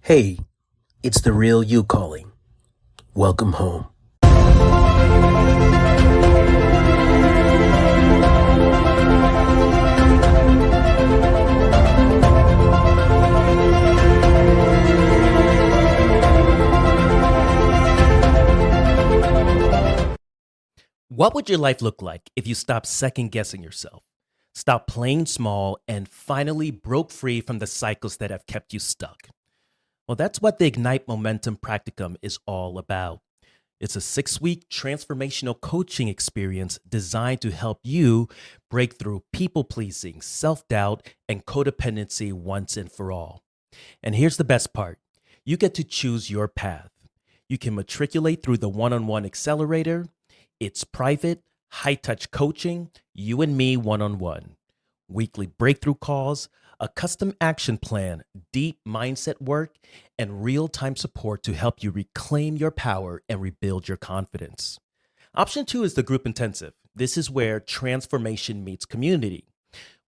Hey, it's the real you calling. Welcome home. What would your life look like if you stopped second guessing yourself, stopped playing small, and finally broke free from the cycles that have kept you stuck? Well, that's what the Ignite Momentum Practicum is all about. It's a 6 week transformational coaching experience designed to help you break through people pleasing, self doubt, and codependency once and for all. And here's the best part, you get to choose your path. You can matriculate through the one on one accelerator. It's private, high touch coaching, you and me one on one. Weekly breakthrough calls, a custom action plan, deep mindset work, and real time support to help you reclaim your power and rebuild your confidence. Option two is the group intensive. This is where transformation meets community.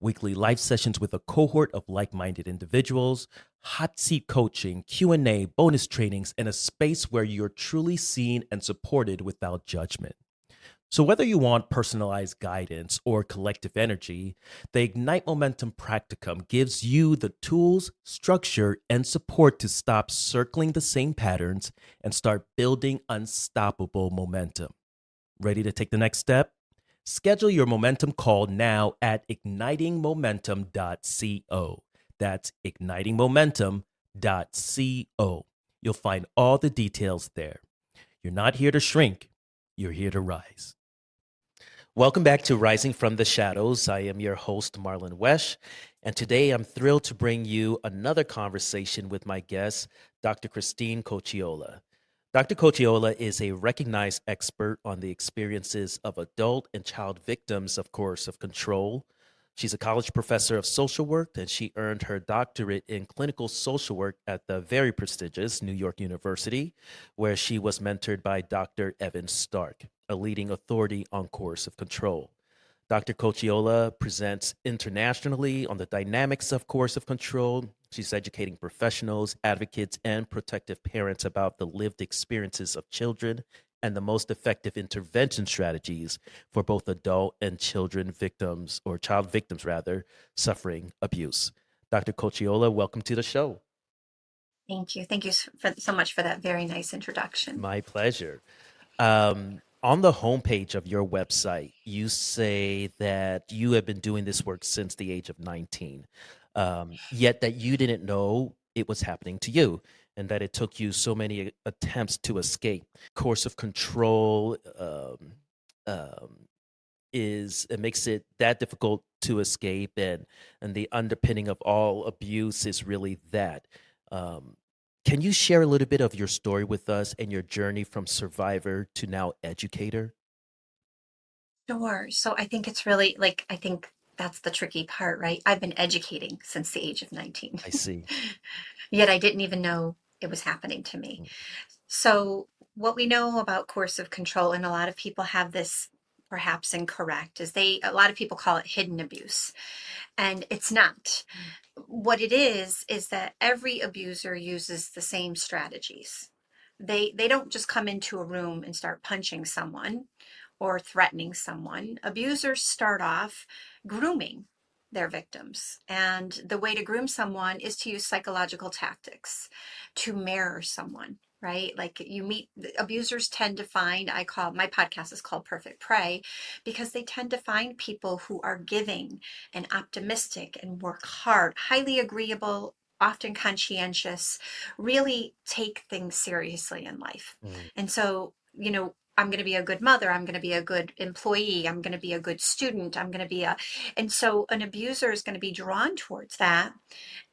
Weekly live sessions with a cohort of like-minded individuals, hot seat coaching, Q&A, bonus trainings, and a space where you're truly seen and supported without judgment. So whether you want personalized guidance or collective energy, the Ignite Momentum Practicum gives you the tools, structure, and support to stop circling the same patterns and start building unstoppable momentum. Ready to take the next step? Schedule your momentum call now at ignitingmomentum.co. That's ignitingmomentum.co. You'll find all the details there. You're not here to shrink, you're here to rise. Welcome back to Rising from the Shadows. I am your host, Marlon Wesh, and today I'm thrilled to bring you another conversation with my guest, Dr. Christine Cocchiola. Dr. Cocchiola is a recognized expert on the experiences of adult and child victims of coercive control. She's a college professor of social work, and she earned her doctorate in clinical social work at the very prestigious New York University, where she was mentored by Dr. Evan Stark, a leading authority on coercive control. Dr. Cocchiola presents internationally on the dynamics of coercive control. She's educating professionals, advocates, and protective parents about the lived experiences of children and the most effective intervention strategies for both adult and children victims, or child victims rather, suffering abuse. Dr. Cocchiola, welcome to the show. Thank you. Thank you so much for that very nice introduction. My pleasure. On the homepage of your website, you say that you have been doing this work since the age of 19, yet that you didn't know it was happening to you, and that it took you so many attempts to escape. Course of control it makes it that difficult to escape, and the underpinning of all abuse is really that. Can you share a little bit of your story with us and your journey from survivor to now educator? Sure. So I think it's really I think that's the tricky part, right? I've been educating since the age of 19, I see. yet I didn't even know it was happening to me. Mm. So, what we know about coercive control, and a lot of people have this perhaps incorrect, is a lot of people call it hidden abuse, and it's not. What it is that every abuser uses the same strategies. They don't just come into a room and start punching someone or threatening someone. Abusers start off grooming their victims. And the way to groom someone is to use psychological tactics to mirror someone, right? Like you meet abusers tend to find, I call my podcast is called Perfect Prey, because they tend to find people who are giving and optimistic and work hard, highly agreeable, often conscientious, really take things seriously in life. Mm. And so, I'm going to be a good mother. I'm going to be a good employee. I'm going to be a good student. And so an abuser is going to be drawn towards that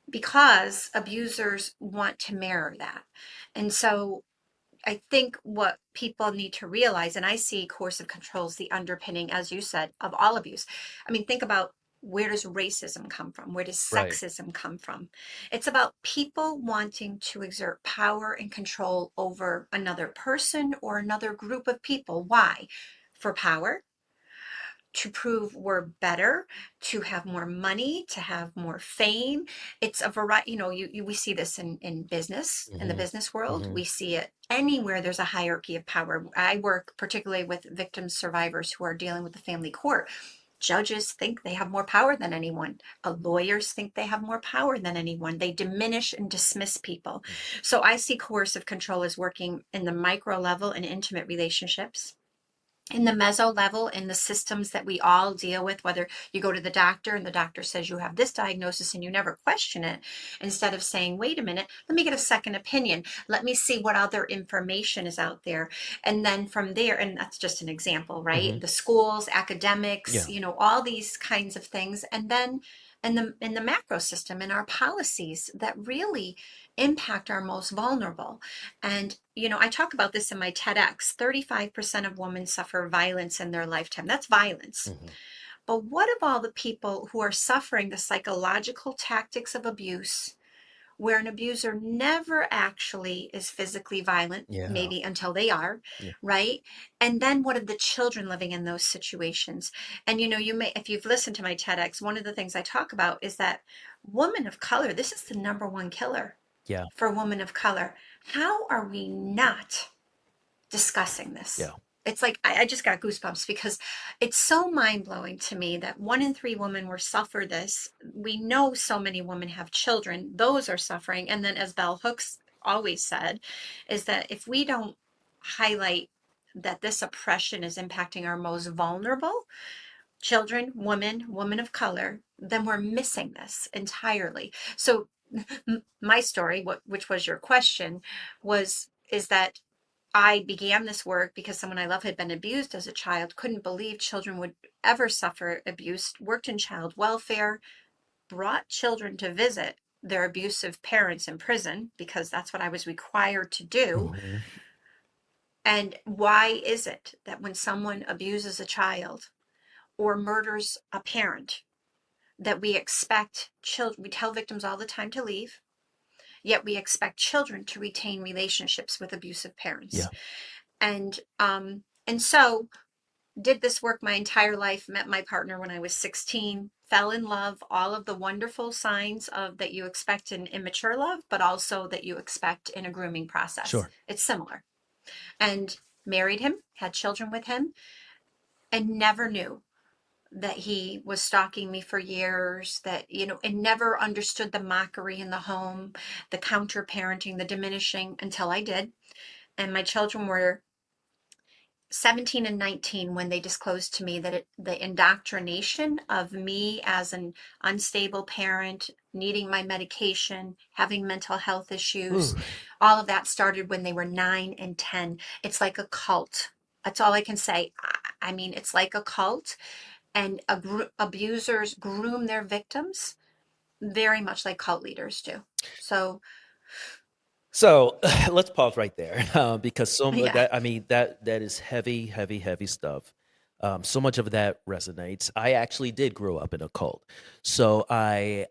because abusers want to mirror that. And so I think what people need to realize, and I see coercive control as the underpinning, as you said, of all abuse. I mean, think about, where does racism come from? Where does Right. sexism come from? It's about people wanting to exert power and control over another person or another group of people. Why? For power, to prove we're better, to have more money, to have more fame. It's a variety, we see this in business, in the Hmm. business world. Hmm. We see it anywhere there's a hierarchy of power. I work particularly with victims, survivors who are dealing with the family court. Judges think they have more power than anyone. Lawyers think they have more power than anyone. They diminish and dismiss people. So I see coercive control as working in the micro level in intimate relationships, in the meso level, in the systems that we all deal with, whether you go to the doctor and the doctor says you have this diagnosis and you never question it, instead of saying, wait a minute, let me get a second opinion, let me see what other information is out there. And then from there, and that's just an example, Hmm. right? The schools, academics, Yeah. all these kinds of things. And then in the macro system, in our policies that really impact our most vulnerable. And, I talk about this in my TEDx. 35% of women suffer violence in their lifetime. That's violence. Hmm. But what of all the people who are suffering the psychological tactics of abuse, where an abuser never actually is physically violent, Yeah. maybe until they are, Yeah. right? And then what of the children living in those situations? And if you've listened to my TEDx, one of the things I talk about is that women of color, this is the number one killer Yeah. for women of color. How are we not discussing this? Yeah. It's like I just got goosebumps because it's so mind blowing to me that 1 in 3 women will suffer this. We know so many women have children; those are suffering. And then, as Bell Hooks always said, is that if we don't highlight that this oppression is impacting our most vulnerable children, women of color, then we're missing this entirely. So my story, which was your question, is that I began this work because someone I love had been abused as a child, couldn't believe children would ever suffer abuse, worked in child welfare, brought children to visit their abusive parents in prison because that's what I was required to do. Hmm. And why is it that when someone abuses a child or murders a parent, that we expect children, we tell victims all the time to leave, yet we expect children to retain relationships with abusive parents. Yeah. And so did this work my entire life, met my partner when I was 16, fell in love, all of the wonderful signs of that you expect in immature love, but also that you expect in a grooming process. Sure. It's similar. And married him, had children with him, and never knew that he was stalking me for years, that, and never understood the mockery in the home, the counter parenting, the diminishing, until I did. And my children were 17 and 19 when they disclosed to me that the indoctrination of me as an unstable parent, needing my medication, having mental health issues, Ooh. all of that started when they were 9 and 10. It's like a cult. That's all I can say. I mean, it's like a cult, and abusers groom their victims very much like cult leaders do. So, So let's pause right there because yeah. that, I mean, that is heavy, heavy, heavy stuff. So much of that resonates. I actually did grow up in a cult, so I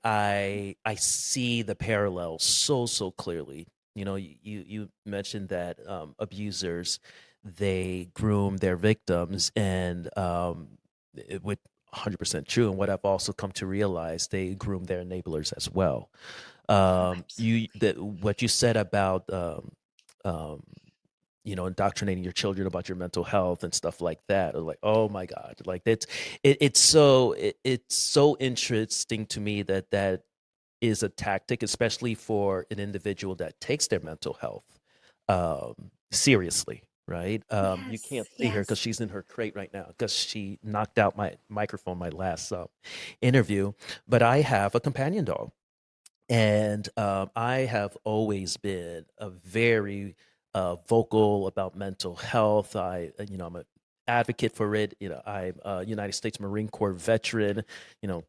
see the parallels so clearly. You mentioned that abusers, they groom their victims, and it would 100% true. And what I've also come to realize, they groom their enablers as well. Oh, absolutely. What you said about um, indoctrinating your children about your mental health and stuff like that, or like, oh my god, like it's so interesting to me that that is a tactic, especially for an individual that takes their mental health seriously, right? You can't Yes, see her because yes. she's in her crate right now because she knocked out my microphone my last interview. But I have a companion dog, and I have always been a very vocal about mental health. I'm an advocate for it. I'm a United States Marine Corps veteran. You know,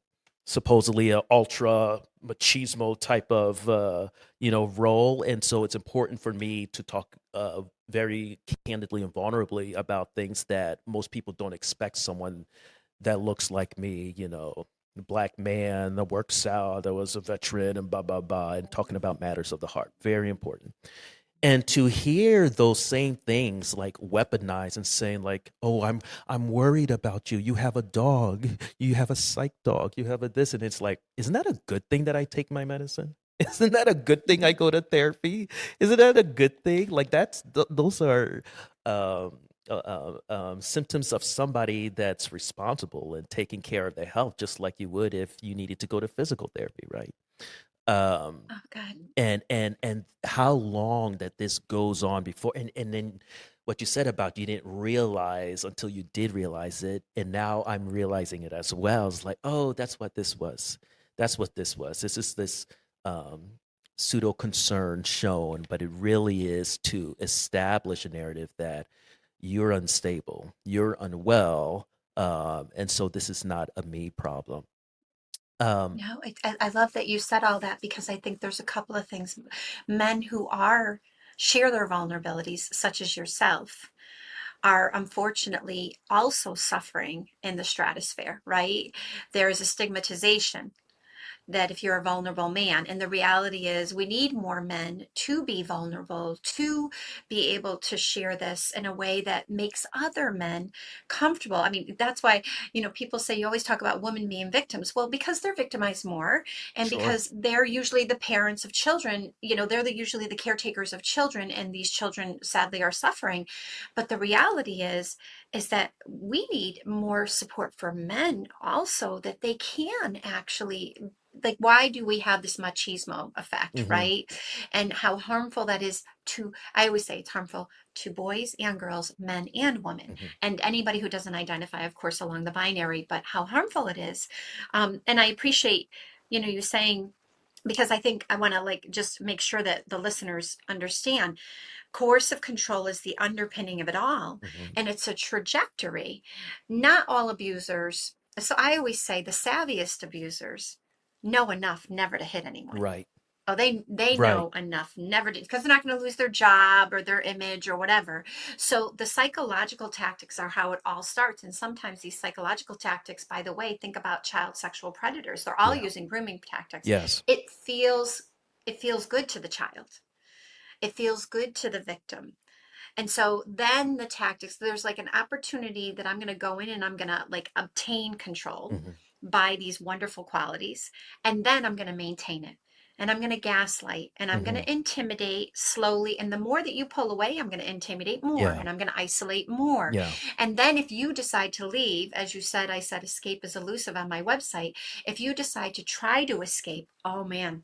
supposedly a ultra machismo type of role, and so it's important for me to talk very candidly and vulnerably about things that most people don't expect someone that looks like me, black man that works out, that was a veteran, and blah blah blah, and talking about matters of the heart. Very important. And to hear those same things like weaponized and saying like, "Oh, I'm worried about you. You have a dog. You have a psych dog. You have a this," and it's like, isn't that a good thing that I take my medicine? Isn't that a good thing I Mhm. go to therapy? Isn't that a good thing? Like those are um, symptoms of somebody that's responsible and taking care of their health, just like you would if you needed to go to physical therapy, right? Um, Oh, God. and how long that this goes on before, and then what you said about you didn't realize until you did realize it, and now I'm realizing it as well. It's like, oh, that's what this was. That's what this was. This is this um, pseudo concern shown, but it really is to establish a narrative that you're unstable, you're unwell, and so this is not a me problem. Um, No, I love that you said all that because I think there's a couple of things. Men who are share their vulnerabilities, such as yourself, are unfortunately also suffering in the stratosphere, right? There is a stigmatization that if you're a vulnerable man, and the reality is we need more men to be vulnerable, to be able to share this in a way that makes other men comfortable. I mean, that's why, people say you always talk about women being victims. Well, because they're victimized more, and sure. because they're usually the parents of children, they're usually the caretakers of children, and these children sadly are suffering. But the reality is that we need more support for men also, that they can actually, like, why do we have this machismo effect, Hmm. right? And how harmful that is to, I always say it's harmful to boys and girls, men and women, Hmm. and anybody who doesn't identify, of course, along the binary, but how harmful it is. And I appreciate, you saying, because I think I want to like just make sure that the listeners understand coercive control is the underpinning of it all, Hmm. and it's a trajectory. Not all abusers, so I always say the savviest abusers know enough never to hit anyone. Right. Oh, they Right. know enough never to, because they're not going to lose their job or their image or whatever. So the psychological tactics are how it all starts. And sometimes these psychological tactics, by the way, think about child sexual predators. They're all Yeah. using grooming tactics. Yes. It feels good to the child. It feels good to the victim. And so then the tactics, there's like an opportunity that I'm going to go in and I'm going to like obtain control Hmm. by these wonderful qualities. And then I'm going to maintain it. And I'm going to gaslight and I'm going Hmm. to intimidate slowly. And the more that you pull away, I'm going to intimidate more Yeah. and I'm going to isolate more. Yeah. And then if you decide to leave, as you said, I said escape is elusive on my website. If you decide to try to escape, oh man,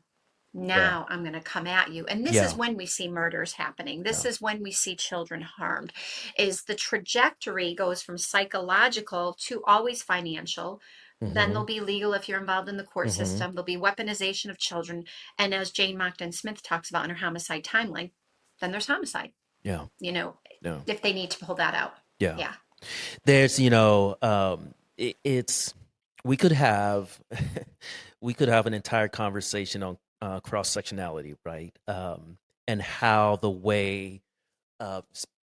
Yeah. now I'm going to come at you. And this is Yeah. when we see murders happening. This Yeah. is when we see children harmed. Is the trajectory goes from psychological to always financial. Then Hmm. there'll be legal if you're involved in the court Hmm. system. There'll be weaponization of children. And as Jane Mockton Smith talks about in her homicide timeline, then there's homicide, Yeah. you know, Yeah. if they need to pull that out. Yeah. Yeah. There's, it's we could have we could have an entire conversation on cross sectionality, right? And how the way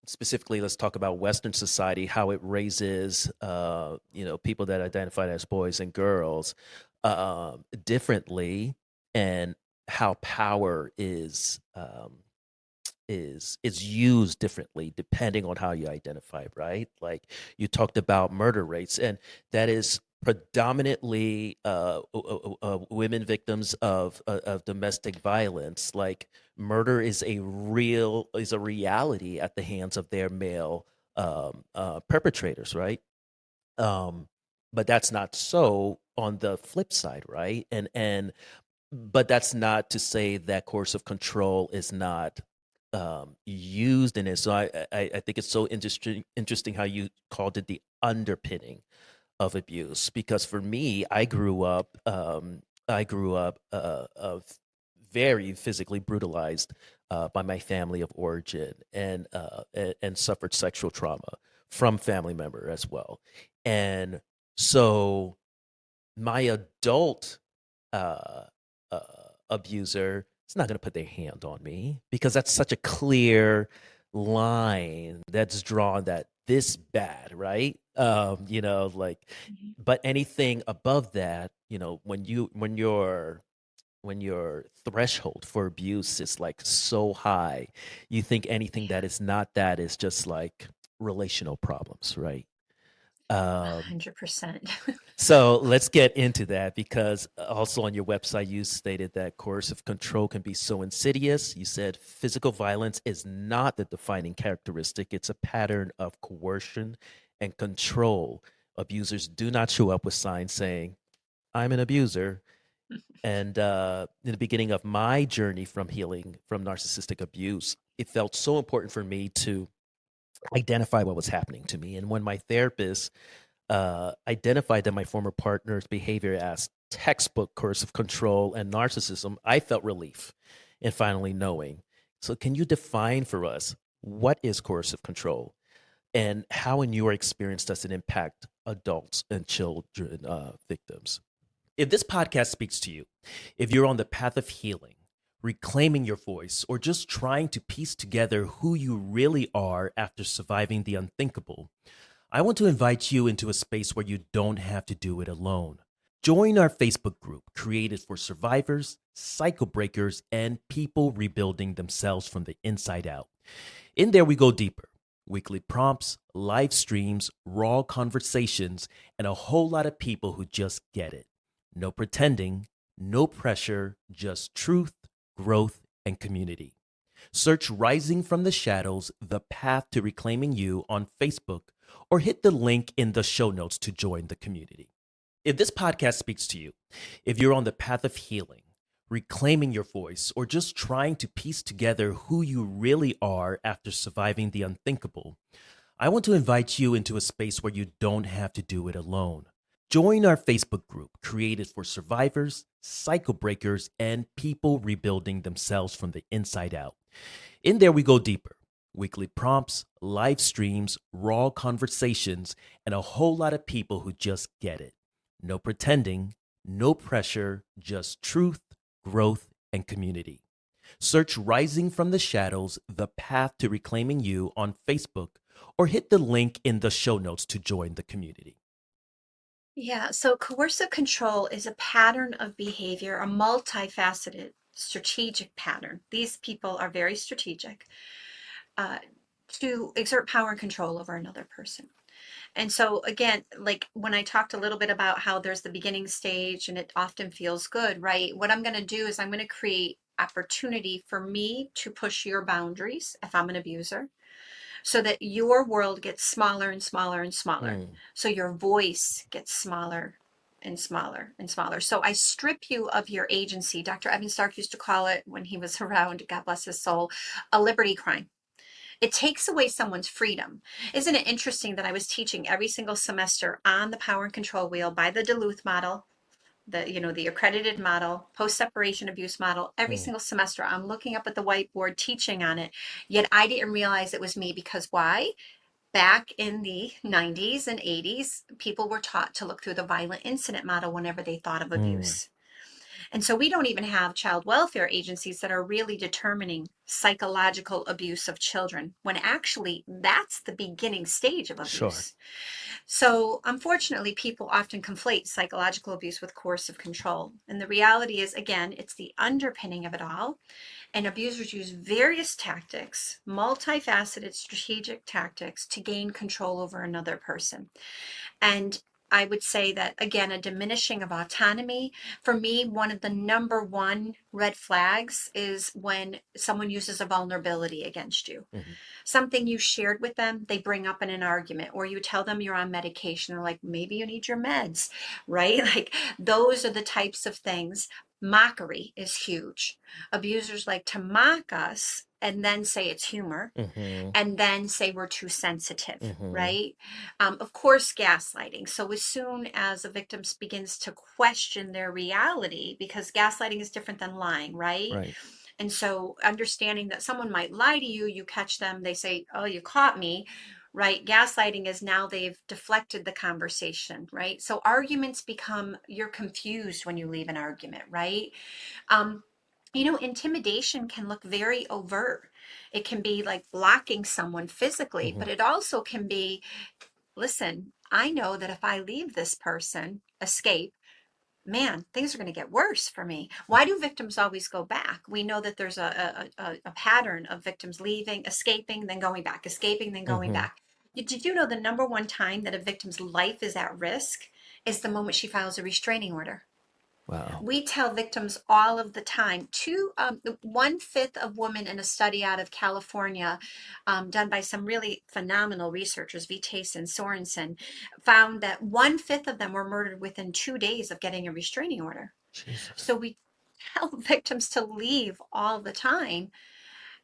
specifically, let's talk about Western society, how it raises, people that identify as boys and girls differently, and how power is used differently depending on how you identify, right? Like you talked about murder rates, and that is predominantly women victims of domestic violence. Like murder is a reality at the hands of their male perpetrators, right? Um, but that's not so on the flip side, right? And but that's not to say that course of control is not used in it. So I think it's so interesting how you called it the underpinning of abuse, because for me, I grew up very physically brutalized by my family of origin, and suffered sexual trauma from family member as well. And so my adult uh, uh, abuser is not going to put their hand on me, because that's such a clear line that's drawn that this bad, right? Like, Mhm. but anything above that, when you're when your threshold for abuse is like so high, you think anything Yeah, that is not that is just like relational problems, right? Um, 100%. so let's get into that because also on your website, you stated that coercive control can be so insidious. You said physical violence is not the defining characteristic, it's a pattern of coercion and control. Abusers do not show up with signs saying, I'm an abuser. And in the beginning of my journey from healing from narcissistic abuse, it felt so important for me to identify what was happening to me. And when my therapist identified that my former partner's behavior as textbook coercive control and narcissism, I felt relief in finally knowing. So, can you define for us what is coercive control and how, in your experience, does it impact adults and children victims? If this podcast speaks to you, if you're on the path of healing, reclaiming your voice, or just trying to piece together who you really are after surviving the unthinkable, I want to invite you into a space where you don't have to do it alone. Join our Facebook group created for survivors, cycle breakers, and people rebuilding themselves from the inside out. In there, we go deeper. Weekly prompts, live streams, raw conversations, and a whole lot of people who just get it. No pretending, no pressure, just truth, growth, and community. Search Rising from the Shadows, The Path to Reclaiming You on Facebook, or hit the link in the show notes to join the community. If this podcast speaks to you, if you're on the path of healing, reclaiming your voice, or just trying to piece together who you really are after surviving the unthinkable, I want to invite you into a space where you don't have to do it alone. Join our Facebook group created for survivors, cycle breakers, and people rebuilding themselves from the inside out. In there, we go deeper. Weekly prompts, live streams, raw conversations, and a whole lot of people who just get it. No pretending, no pressure, just truth, growth, and community. Search Rising from the Shadows, The Path to Reclaiming You on Facebook, or hit the link in the show notes to join the community. Yeah, so coercive control is a pattern of behavior, a multifaceted strategic pattern. These people are very strategic uh, to exert power and control over another person. And so, again, like when I talked a little bit about how there's the beginning stage and it often feels good, right? What I'm going to do is I'm going to create opportunity for me to push your boundaries if I'm an abuser so that your world gets smaller and smaller and smaller. Mm, So your voice gets smaller and smaller and smaller. So I strip you of your agency. Dr. Evan Stark used to call it, when he was around, God bless his soul, a liberty crime. It takes away someone's freedom. Isn't it interesting that I was teaching every single semester on the power and control wheel by the Duluth model, the accredited model, post separation abuse model? Every mm, single semester I'm looking up at the whiteboard teaching on it, yet I didn't realize it was me. Because why? Back in the 90s and 80s, people were taught to look through the violent incident model whenever they thought of mm, abuse. And so we don't even have child welfare agencies that are really determining psychological abuse of children, when actually that's the beginning stage of sure. abuse. So, unfortunately, people often conflate psychological abuse with coercive control. And the reality is, again, it's the underpinning of it all. And abusers use various tactics, multifaceted strategic tactics, to gain control over another person. And I would say that, again, a diminishing of autonomy. For me, one of the number one red flags is when someone uses a vulnerability against you. Mhm. Something you shared with them, they bring up in an argument, or you tell them you're on medication. They're like, maybe you need your meds, right? Like, those are the types of things. Mockery is huge. Abusers like to mock us and then say it's humor, Mhm. and then say we're too sensitive, Mhm. right? Of course, gaslighting. So as soon as a victim begins to question their reality, because gaslighting is different than lying, right? Right. And so understanding that someone might lie to you, you catch them, they say, oh, you caught me, right? Gaslighting is now they've deflected the conversation, right? So arguments become, you're confused when you leave an argument, right? Um, intimidation can look very overt. It can be like blocking someone physically, but Mhm. it also can be, listen, I know that if I leave this person, escape, man, things are going to get worse for me. Why do victims always go back? We know that there's a pattern of victims leaving, escaping, then going back, escaping, then going Hmm. back. Did you know the number one time that a victim's life is at risk is the moment she files a restraining order? Wow. We tell victims all of the time. 1/5 of women in a study out of California, done by some really phenomenal researchers, Vites and Sorensen, found that 1/5 of them were murdered within 2 days of getting a restraining order. Jesus. So we tell victims to leave all the time,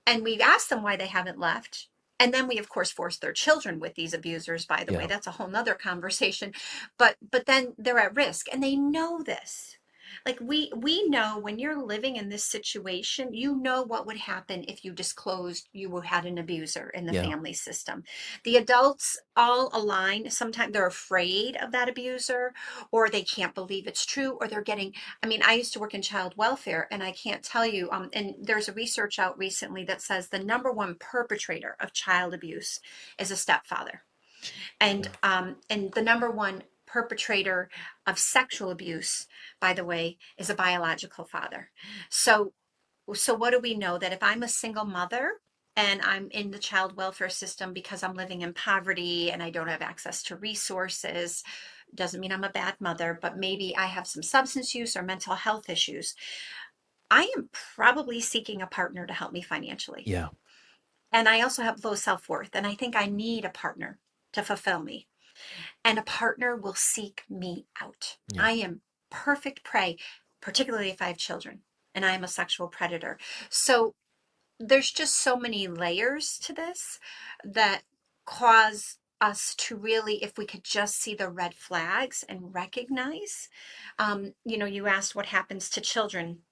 and we ask them why they haven't left. And then we of course force their children with these abusers, by the way. Yeah. That's a whole nother conversation. But then they're at risk and they know this. Like we know when you're living in this situation, you know what would happen if you disclosed you had an abuser in the Yeah. family system. The adults all align. Sometimes they're afraid of that abuser, or they can't believe it's true, or they're getting, I mean, I used to work in child welfare, and I can't tell you, and there's a research out recently that says the number one perpetrator of child abuse is a stepfather. Yeah. And the number one perpetrator of sexual abuse, by the way, is a biological father. So so what do we know? That if I'm a single mother and I'm in the child welfare system because I'm living in poverty and I don't have access to resources, doesn't mean I'm a bad mother, but maybe I have some substance use or mental health issues. I am probably seeking a partner to help me financially. Yeah. And I also have low self worth. And I think I need a partner to fulfill me. And a partner will seek me out. Yeah. I am perfect prey, particularly if I have children and I am a sexual predator. So there's just so many layers to this that cause us to really, if we could just see the red flags and recognize, you asked what happens to children.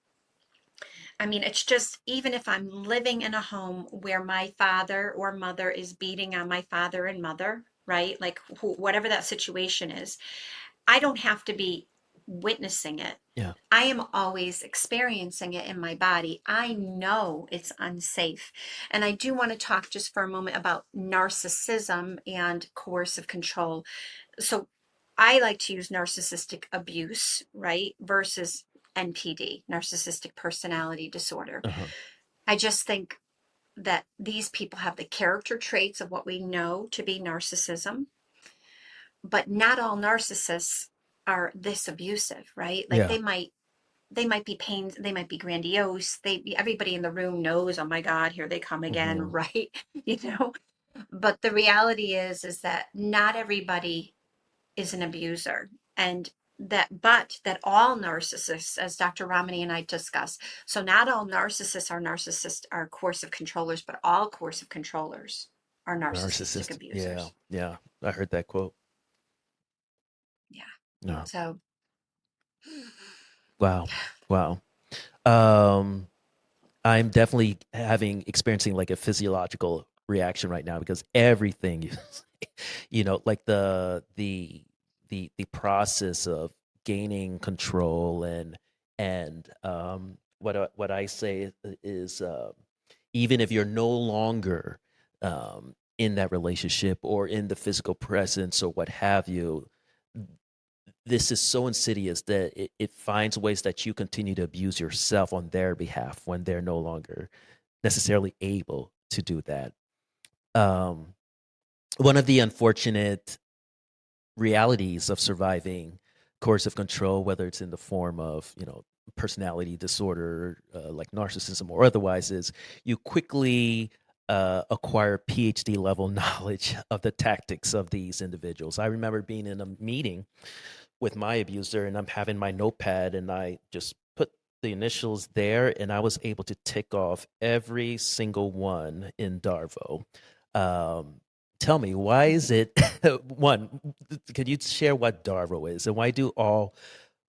I mean, it's just, even if I'm living in a home where my father or mother is beating on my father and mother, right? Like whatever that situation is, I don't have to be witnessing it. Yeah. I am always experiencing it in my body. I know it's unsafe. And I do want to talk just for a moment about narcissism and coercive control. So I like to use narcissistic abuse, right, versus NPD, narcissistic personality disorder. Uh-huh. I just think that these people have the character traits of what we know to be narcissism, but not all narcissists are this abusive, right? Like Yeah. they might be pains, they might be grandiose. Everybody in the room knows, oh my God, here they come again, Hmm. right? You know, but the reality is that not everybody is an abuser, and that all narcissists, as Dr. Ramani and I discussed, so not all narcissists are coercive controllers, but all coercive controllers are narcissistic Narcissist. Yeah. abusers. Yeah. I heard that quote. Yeah. No. So Wow. Wow. Um, I'm definitely having experiencing like a physiological reaction right now because everything you like the process of gaining control and what I say is even if you're no longer in that relationship or in the physical presence or what have you, this is so insidious that it finds ways that you continue to abuse yourself on their behalf when they're no longer necessarily able to do that. Um, One of the unfortunate realities of surviving coercive control, whether it's in the form of, personality disorder, like narcissism or otherwise, is you quickly acquire PhD level knowledge of the tactics of these individuals. I remember being in a meeting with my abuser and I'm having my notepad and I just put the initials there and I was able to tick off every single one in Darvo. Um, Tell me, why is it one? Could you share what Darvo is and why do all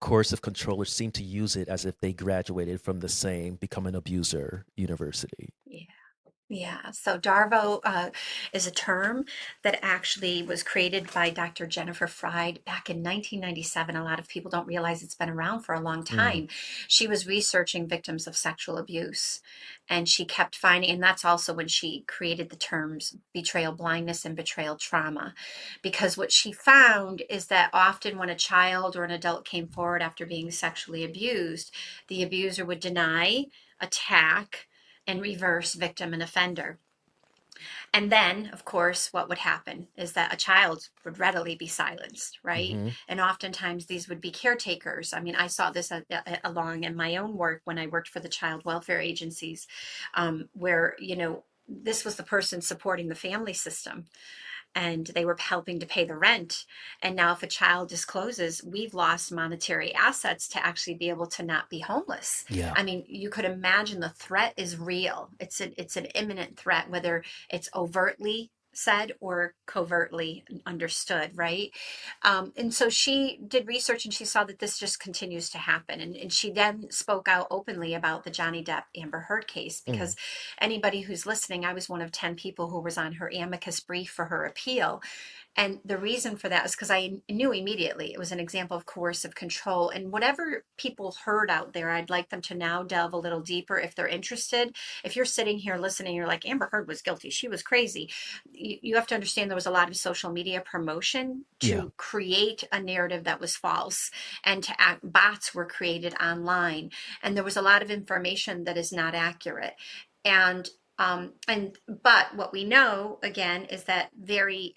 coercive controllers seem to use it as if they graduated from the same become an abuser university? yeah. Yeah, so DARVO is a term that actually was created by Dr. Jennifer Fried back in 1997. A lot of people don't realize it's been around for a long Mm, time. She was researching victims of sexual abuse, and she kept finding, and that's also when she created the terms betrayal blindness and betrayal trauma. Because what she found is that often when a child or an adult came forward after being sexually abused, the abuser would deny, attack, and reverse victim and offender. And then, of course, what would happen is that a child would readily be silenced, right? mm-hmm. And oftentimes these would be caretakers. I mean, I saw this along in my own work when I worked for the child welfare agencies, where, this was the person supporting the family system and they were helping to pay the rent. And now, if a child discloses, we've lost monetary assets to actually be able to not be homeless. Yeah. I mean, you could imagine the threat is real. It's an imminent threat, whether it's overtly said or covertly understood, right? And so she did research and she saw that this just continues to happen. And she then spoke out openly about the Johnny Depp Amber Heard case Mm, because anybody who's listening, I was one of 10 people who was on her amicus brief for her appeal. And the reason for that is because I knew immediately it was an example of coercive control. And whatever people heard out there, I'd like them to now delve a little deeper if they're interested. If you're sitting here listening, you're like, Amber Heard was guilty. She was crazy. You have to understand there was a lot of social media promotion yeah. to create a narrative that was false and to act, bots were created online. And there was a lot of information that is not accurate. And but what we know again is that very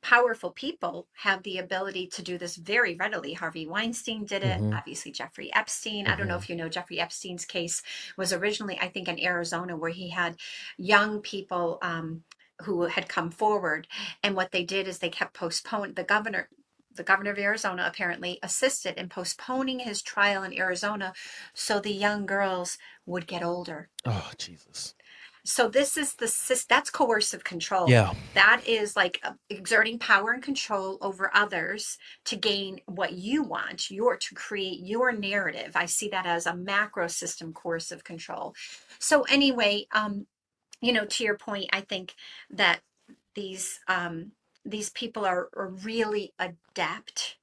powerful people have the ability to do this very readily. Harvey Weinstein did it, Mm-hmm. obviously Jeffrey Epstein. I don't know Mm-hmm. if you know, Jeffrey Epstein's case was originally, I think, in Arizona, where he had young people who had come forward, and what they did is they kept postponing. The governor of Arizona apparently assisted in postponing his trial in Arizona so the young girls would get older. Oh, Jesus. So this is that's coercive control. Yeah. That is like exerting power and control over others to gain what you want, to create your narrative. I see that as a macro system coercive control. So anyway, to your point, I think that these these people are really adept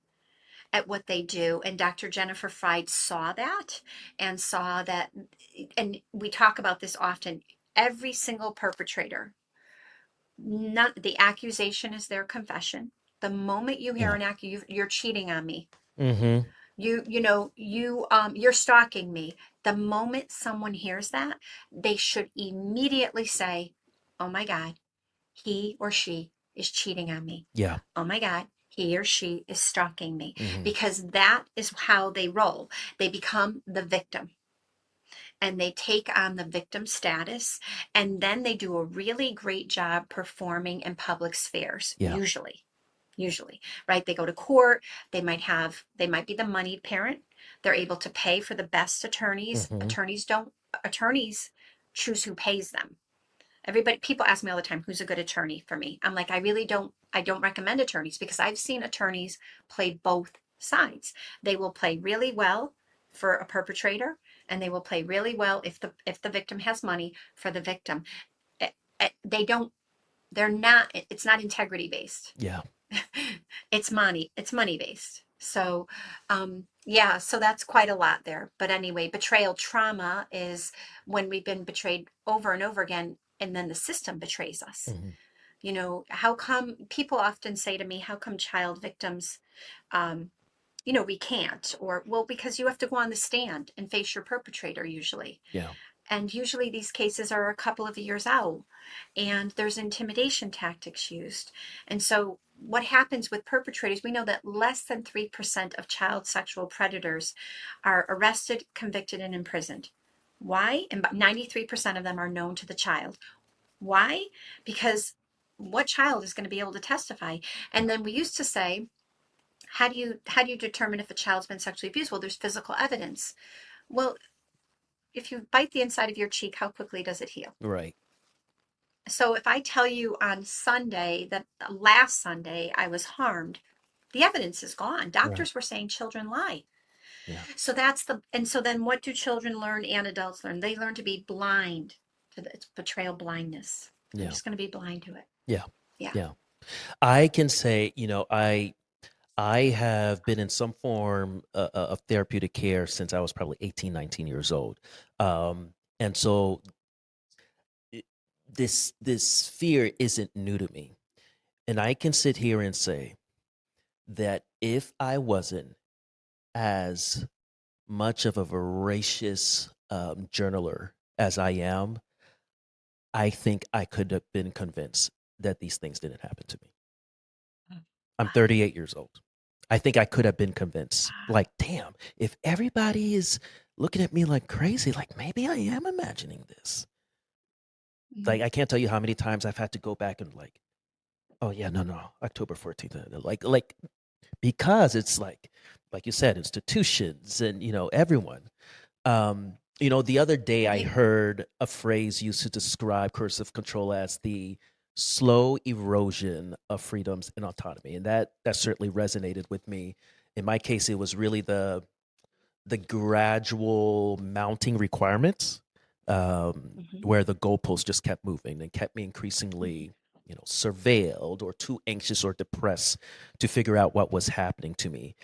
at what they do. And Dr. Jennifer Fried saw that and saw that, and we talk about this often. Every single perpetrator, the accusation is their confession. The moment you hear Yeah. an you're cheating on me. Mm-hmm. You're stalking me. The moment someone hears that, they should immediately say, "Oh my God, he or she is cheating on me. Yeah. Oh my God, he or she is stalking me." Mm-hmm. Because that is how they roll. They become the victim and they take on the victim status, and then they do a really great job performing in public spheres, Yeah. usually, right? They go to court, they might be the moneyed parent. They're able to pay for the best attorneys. Mm-hmm. Attorneys choose who pays them. People ask me all the time, who's a good attorney for me? I'm like, I don't recommend attorneys because I've seen attorneys play both sides. They will play really well for a perpetrator, and they will play really well if the victim has money for the victim. They don't, they're not, it's not integrity based. Yeah. It's money based. So yeah, so that's quite a lot there. But anyway, betrayal trauma is when we've been betrayed over and over again, and then the system betrays us. Mm-hmm. How come people often say to me, how come child victims, um, we can't? Or, well, because you have to go on the stand and face your perpetrator usually. Yeah. And usually these cases are a couple of years out, and there's intimidation tactics used. And so what happens with perpetrators, we know that less than 3% of child sexual predators are arrested, convicted, and imprisoned. Why? And about 93% of them are known to the child. Why? Because what child is going to be able to testify? And then we used to say, how do you determine if a child's been sexually abused? Well, there's physical evidence. Well, if you bite the inside of your cheek, how quickly does it heal? Right. So if I tell you on Sunday that last Sunday I was harmed, the evidence is gone. Right. Doctors were saying children lie. Yeah. And so then what do children learn and adults learn? They learn to be blind it's betrayal blindness. I'm Yeah. just going to be blind to it. Yeah. Yeah. Yeah. I can say, I have been in some form of therapeutic care since I was probably 18, 19 years old. And so it, this fear isn't new to me. And I can sit here and say that if I wasn't as much of a voracious journaler as I am, I think I could have been convinced that these things didn't happen to me. I'm Wow. 38 years old. I think I could have been convinced. Like, damn, if everybody is looking at me like crazy, like maybe I am imagining this. Like, Mm. I can't tell you how many times I've had to go back and like, oh yeah, no, no, October 14th. Like because it's like you said, institutions and everyone. The other day I You, heard a phrase used to describe coercive control as the slow erosion of freedoms and autonomy, and that certainly resonated with me. In my case, it was really the gradual mounting requirements, mhm. where the goalposts just kept moving and kept me increasingly, surveilled or too anxious or depressed to figure out what was happening to me.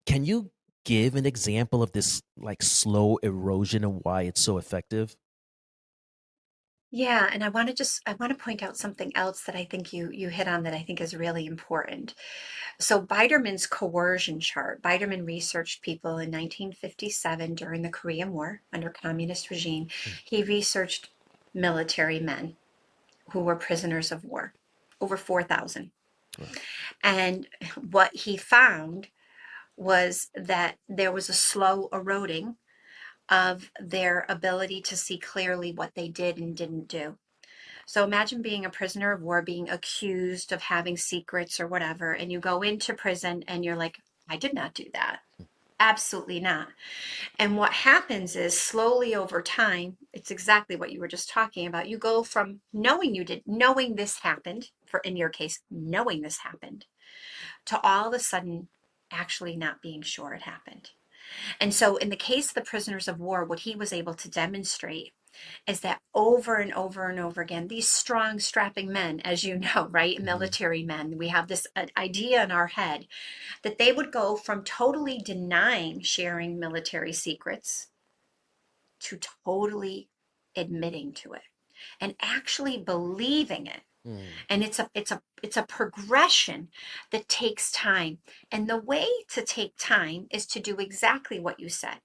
Can you give an example of this like slow erosion and why it's so effective? Yeah, and I want to point out something else that I think you hit on that I think is really important. So Biderman's coercion chart, Biderman researched people in 1957 during the Korean War under communist regime. Mm, He researched military men who were prisoners of war, over 4,000. right. And what he found was that there was a slow eroding of their ability to see clearly what they did and didn't do. So imagine being a prisoner of war, being accused of having secrets or whatever, and you go into prison and you're like, I did not do that. Absolutely not. And what happens is slowly over time, it's exactly what you were just talking about. You go from knowing this happened, for in your case, knowing this happened, to all of a sudden actually not being sure it happened. And so, in the case of the prisoners of war, what he was able to demonstrate is that over and over and over again, these strong, strapping men, as you know, right? Hmm. Military men, we have this idea in our head that they would go from totally denying sharing military secrets to totally admitting to it and actually believing it. Mm, And it's a progression that takes time. And the way to take time is to do exactly what you said,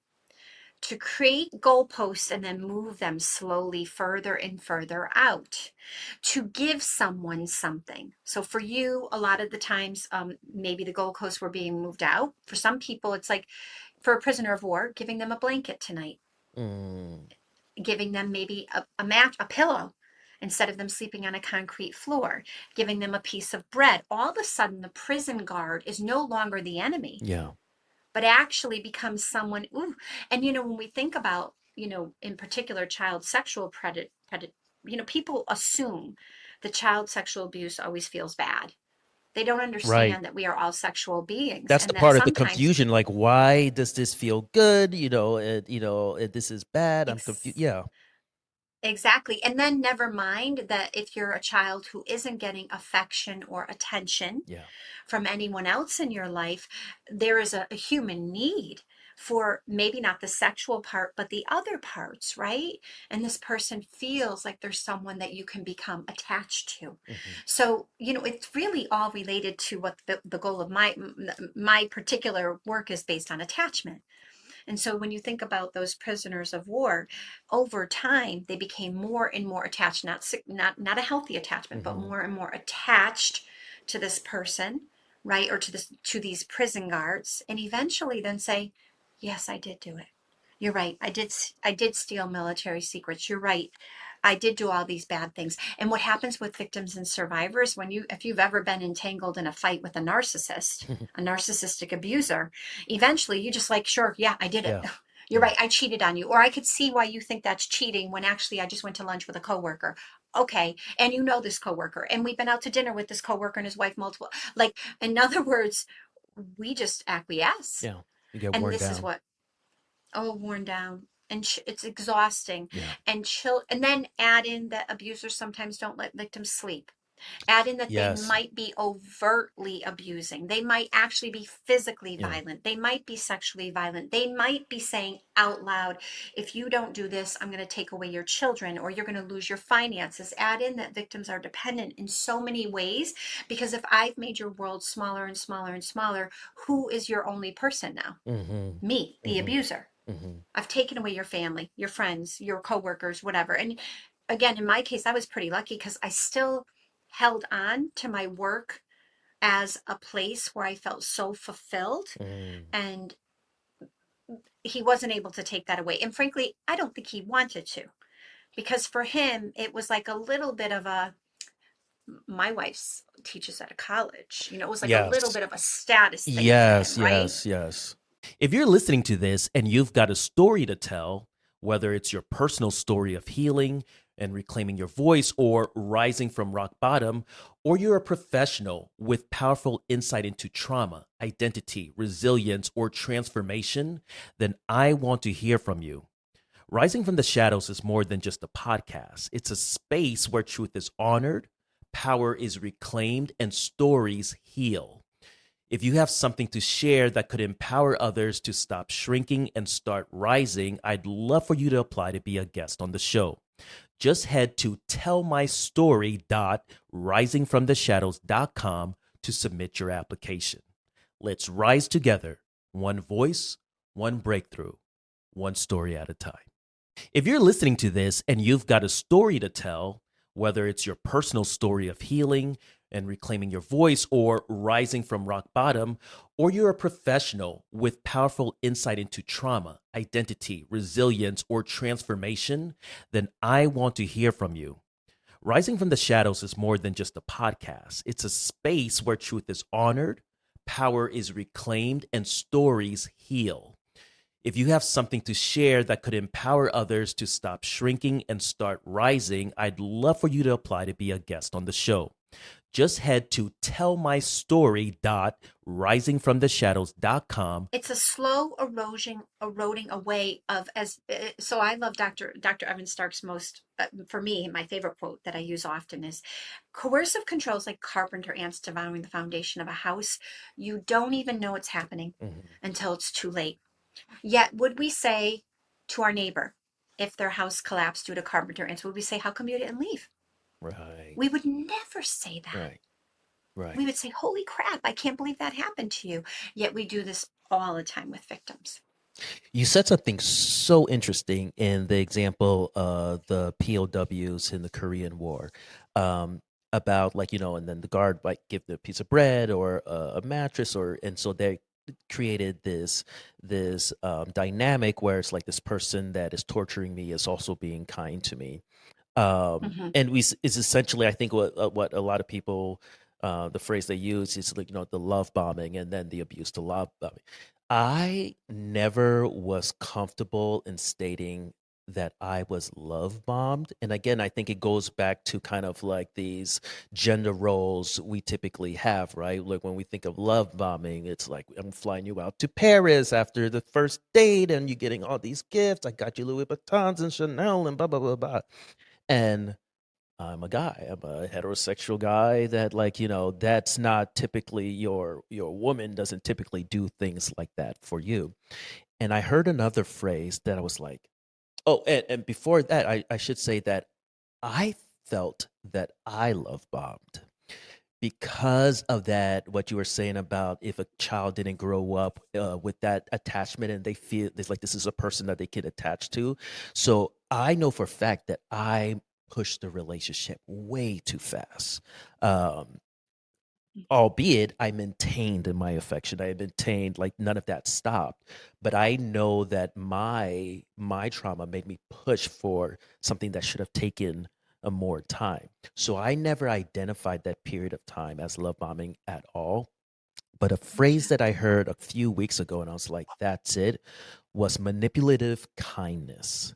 to create goalposts and then move them slowly further and further out, to give someone something. So for you, a lot of the times, maybe the goalposts were being moved out. For some people, it's like for a prisoner of war, giving them a blanket tonight, mm, giving them maybe a mat, a pillow, instead of them sleeping on a concrete floor, giving them a piece of bread. All of a sudden, the prison guard is no longer the enemy, yeah. but actually becomes someone. Ooh, and when we think about, in particular, child sexual people assume the child sexual abuse always feels bad. They don't Right. understand that we are all sexual beings That's the and that part of the sometimes confusion. Like, why does this feel good? This is bad. I'm confused. ex- Yeah. exactly. And then never mind that if you're a child who isn't getting affection or attention Yeah. from anyone else in your life, there is a human need for maybe not the sexual part, but the other parts, right? And this person feels like there's someone that you can become attached to. Hmm. So, it's really all related to what the goal of my particular work is based on attachment. And so when you think about those prisoners of war, over time they became more and more attached, not a healthy attachment, but Hmm. more and more attached to this person, right? Or to these prison guards, and eventually then say, "Yes, I did do it. You're right. I did steal military secrets. You're right. I did do all these bad things." And what happens with victims and survivors, if you've ever been entangled in a fight with a narcissistic abuser, eventually you just like, sure, yeah, I did it. Yeah. You're Yeah. right. I cheated on you. Or I could see why you think that's cheating when actually I just went to lunch with a coworker. Okay. And you know this coworker. And we've been out to dinner with this coworker and his wife multiple. Like, in other words, we just acquiesce. Yeah. You get And worn this is down. what, oh, worn down. and it's exhausting. Yeah. And then add in that abusers sometimes don't let victims sleep. Add in that they Yes. might be overtly abusing. They might actually be physically Yeah. violent. They might be sexually violent. They might be saying out loud, if you don't do this, I'm going to take away your children or you're going to lose your finances. Add in that victims are dependent in so many ways, because if I've made your world smaller and smaller and smaller, who is your only person now? Mm-hmm. Me, the Mm-hmm. abuser. Mm-hmm. I've taken away your family, your friends, your coworkers, whatever. And again, in my case, I was pretty lucky because I still held on to my work as a place where I felt so fulfilled. Mm. And he wasn't able to take that away. And frankly, I don't think he wanted to, because for him, it was like a little bit of a, my wife's teaches at a college, it was like a little Yes. bit of a status thing for him, Yes, right? yes, yes. If you're listening to this and you've got a story to tell, whether it's your personal story of healing and reclaiming your voice or rising from rock bottom, or you're a professional with powerful insight into trauma, identity, resilience, or transformation, then I want to hear from you. Rising from the Shadows is more than just a podcast. It's a space where truth is honored, power is reclaimed, and stories heal. If you have something to share that could empower others to stop shrinking and start rising, I'd love for you to apply to be a guest on the show. Just head to tellmystory.risingfromtheshadows.com to submit your application. Let's rise together, one voice, one breakthrough, one story at a time. If you're listening to this and you've got a story to tell, whether it's your personal story of healing and reclaiming your voice or rising from rock bottom, or you're a professional with powerful insight into trauma, identity, resilience, or transformation, then I want to hear from you. Rising from the Shadows is more than just a podcast. It's a space where truth is honored, power is reclaimed, and stories heal. If you have something to share that could empower others to stop shrinking and start rising, I'd love for you to apply to be a guest on the show. Just head to tellmystory.risingfromtheshadows.com. It's a slow eroding away of, as so I love Dr. Evan Stark's most, for me, my favorite quote that I use often is, coercive control is like carpenter ants devouring the foundation of a house. You don't even know it's happening Mhm. until it's too late. Yet would we say to our neighbor, if their house collapsed due to carpenter ants, would we say, how come you didn't leave? Right, We would never say that. right, right. We would say, holy crap, I can't believe that happened to you. Yet we do this all the time with victims. You said something so interesting in the example of the POWs in the Korean War, about, like, and then the guard might give them a piece of bread or a mattress, and so they created this dynamic where it's like this person that is torturing me is also being kind to me. Mhm. And we is essentially, I think, what a lot of people, the phrase they use is, like, the love bombing and then the abuse to love bombing. I never was comfortable in stating that I was love bombed. And again, I think it goes back to kind of like these gender roles we typically have, right? Like when we think of love bombing, it's like, I'm flying you out to Paris after the first date and you're getting all these gifts. I got you Louis Vuittons and Chanel and blah, blah, blah, blah. And I'm a guy. I'm a heterosexual guy that, like, that's not typically your woman doesn't typically do things like that for you. And I heard another phrase that I was like, oh, and before that, I should say that I felt that I love bombed because of that, what you were saying about if a child didn't grow up with that attachment and they feel it's like this is a person that they can attach to. So I know for a fact that I pushed the relationship way too fast. um, Albeit I maintained in my affection, I maintained, like, none of that stopped, but I know that my trauma made me push for something that should have taken a more time. So I never identified that period of time as love bombing at all. But a phrase that I heard a few weeks ago, and I was like, that's it, was manipulative kindness.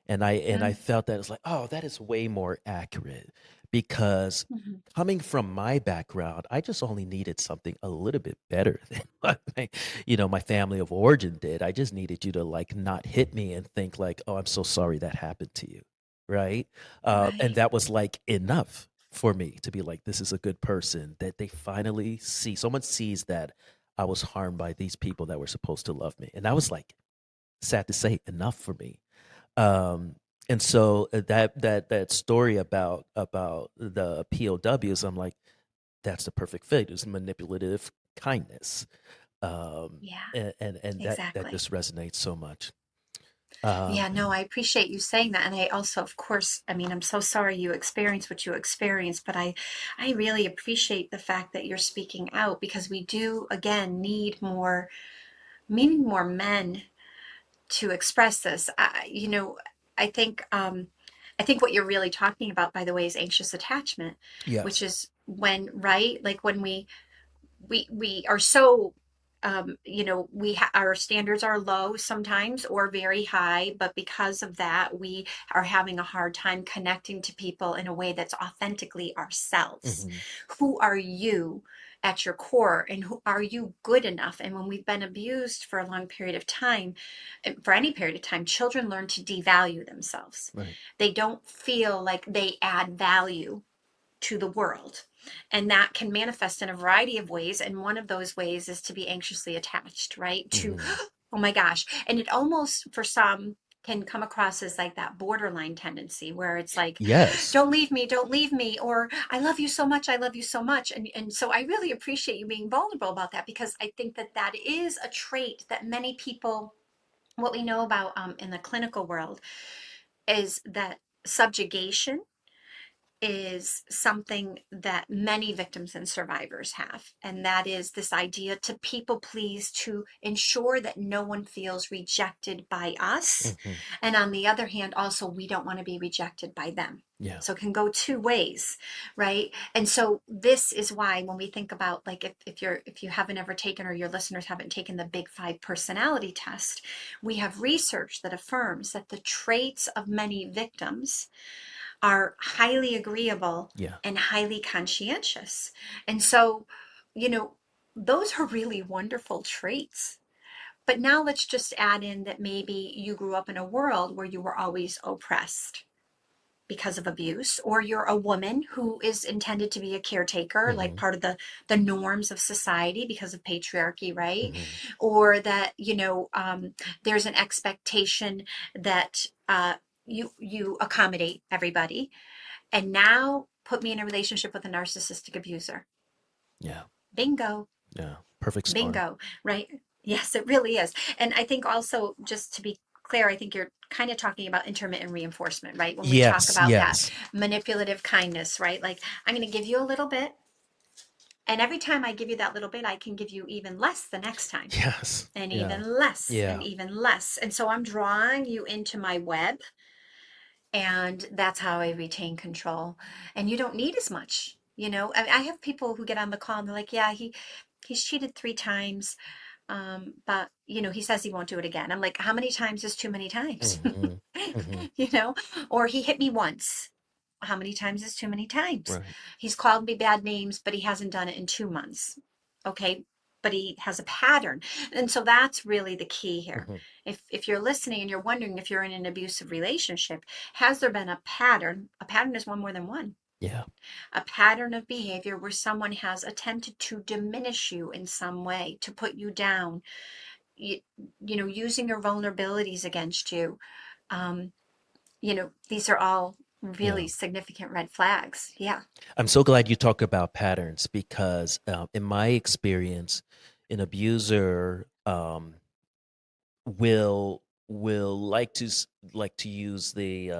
And I Mm-hmm. felt that it's like, oh, that is way more accurate because Mm-hmm. coming from my background, I just only needed something a little bit better than what my family of origin did. I just needed you to like not hit me and think like, "Oh, I'm so sorry that happened to you," right? And Right. that was like enough for me to be like, "This is a good person." That they finally see someone sees that I was harmed by these people that were supposed to love me, and that was like sad to say enough for me. Um, and so that story about the POWs, I'm like, that's the perfect fit. It's manipulative kindness, Yeah, and that exactly. just resonates so much. Yeah, no, Um, I appreciate you saying that. And I also, of course, I mean, I'm so sorry you experienced what you experienced, but I really appreciate the fact that you're speaking out because we do, again, need more, meaning more men to express this. I think, I think what you're really talking about, by the way, is anxious attachment, which yes. is when, right? Like when we are so our standards are low sometimes or very high, but because of that we are having a hard time connecting to people in a way that's authentically ourselves. Hmm. Who are you at your core, and who are you good enough? And when we've been abused for a long period of time, for any period of time, children learn to devalue themselves. Right. They don't feel like they add value to the world. And that can manifest in a variety of ways. And one of those ways is to be anxiously attached, right? To, Hmm. oh my gosh. And it almost, for some, can come across as like that borderline tendency where it's like, Yes. don't leave me, or I love you so much, I love you so much. And so I really appreciate you being vulnerable about that because I think that that is a trait that many people, what we know about in the clinical world is that subjugation is something that many victims and survivors have. And that is this idea to people please to ensure that no one feels rejected by us. Hmm. And on the other hand, also, we don't want to be rejected by them. Yeah. So it can go two ways, right? And so this is why when we think about like if you haven't ever taken or your listeners haven't taken the Big Five personality test, we have research that affirms that the traits of many victims are highly agreeable Yeah. and highly conscientious. And so, you know, those are really wonderful traits. But now let's just add in that maybe you grew up in a world where you were always oppressed because of abuse, or you're a woman who is intended to be a caretaker, like Hmm. part of the norms of society because of patriarchy, right? Hmm. Or that there's an expectation that you accommodate everybody, and now put me in a relationship with a narcissistic abuser. Yeah. Bingo, Yeah. Perfect storm. bingo, right? Yes, it really is. And I think also, just to be clear, I think you're kind of talking about intermittent reinforcement, right? When we talk Yes. about that Yes. manipulative kindness, right? Like, I'm going to give you a little bit. And every time I give you that little bit, I can give you even less the next time, Yes. and Yeah. even less, and Yeah. even less. And so I'm drawing you into my web, and that's how I retain control. And you don't need as much. I have people who get on the call and they're like, "Yeah, he's cheated 3 times, but he says he won't do it again." I'm like, "How many times is too many times?" Hmm. Hmm. you know, or he hit me once. How many times is too many times? Right. He's called me bad names, but he hasn't done it in 2 months. Okay, but he has a pattern. And so that's really the key here. Hmm. If you're listening and you're wondering if you're in an abusive relationship, has there been a pattern? A pattern is one more than one. Yeah. A pattern of behavior where someone has attempted to diminish you in some way, to put you down, you, using your vulnerabilities against you. Um, these are all Yeah. really significant red flags. Yeah. I'm so glad you talk about patterns because, in my experience, an abuser will like to use the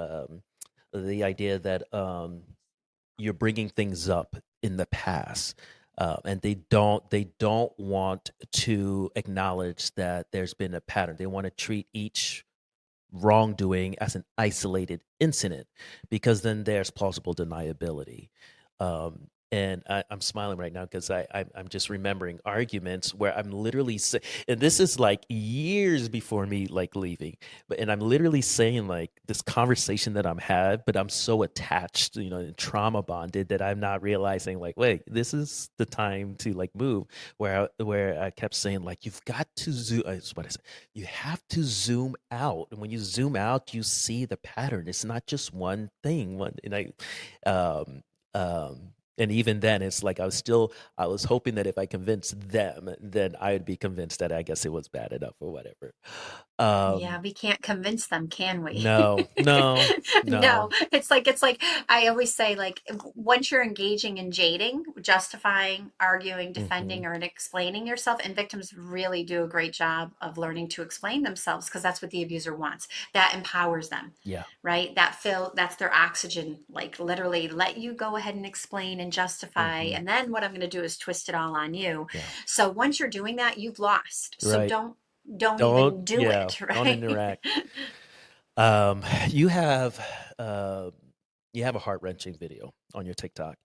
idea that you're bringing things up in the past, and they don't want to acknowledge that there's been a pattern. They want to treat each wrongdoing as an isolated incident because then there's plausible deniability. And I'm smiling right now because I'm just remembering arguments where I'm literally and this is like years before me like leaving, but and I'm literally saying like this conversation that I'm had, but I'm so attached, and trauma bonded that I'm not realizing like, wait, this is the time to like move. Where I kept saying like, you've got to zoom. Is what I said. You have to zoom out, and when you zoom out, you see the pattern. It's not just one thing. Um, um, and even then, it's like I was hoping that if I convinced them, then I would be convinced that I guess it was bad enough or whatever. Yeah, Um, we can't convince them, can we? no, no, No, no. it's like I always say, like once you're engaging in jading, justifying, arguing, Hmm. defending, or explaining yourself, and victims really do a great job of learning to explain themselves because that's what the abuser wants. That empowers them, Yeah. right? That's their oxygen, like literally let you go ahead and explain and justify, Hmm. and then what I'm going to do is twist it all on you. Yeah. So once you're doing that, you've lost. So Right. don't Don't. even do Yeah. it, Don't right? interact. Um, you have uh, you have a heart wrenching video on your TikTok,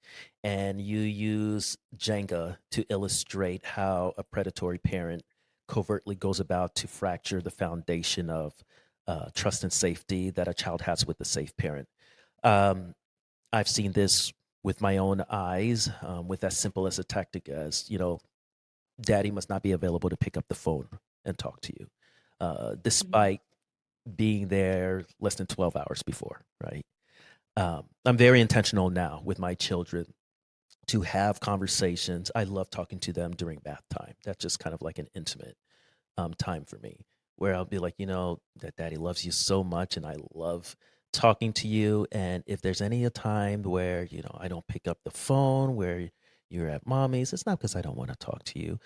and you use Jenga to illustrate how a predatory parent covertly goes about to fracture the foundation of trust and safety that a child has with the safe parent. Um, I've seen this with my own eyes, with as simple as a tactic as daddy must not be available to pick up the phone and talk to you, Mhm. despite being there less than 12 hours before, right? I'm very intentional now with my children to have conversations. I love talking to them during bath time. That's just kind of like an intimate time for me, where I'll be like, that daddy loves you so much and I love talking to you. And if there's any a time where, I don't pick up the phone, where you're at mommy's, it's not because I don't want to talk to you.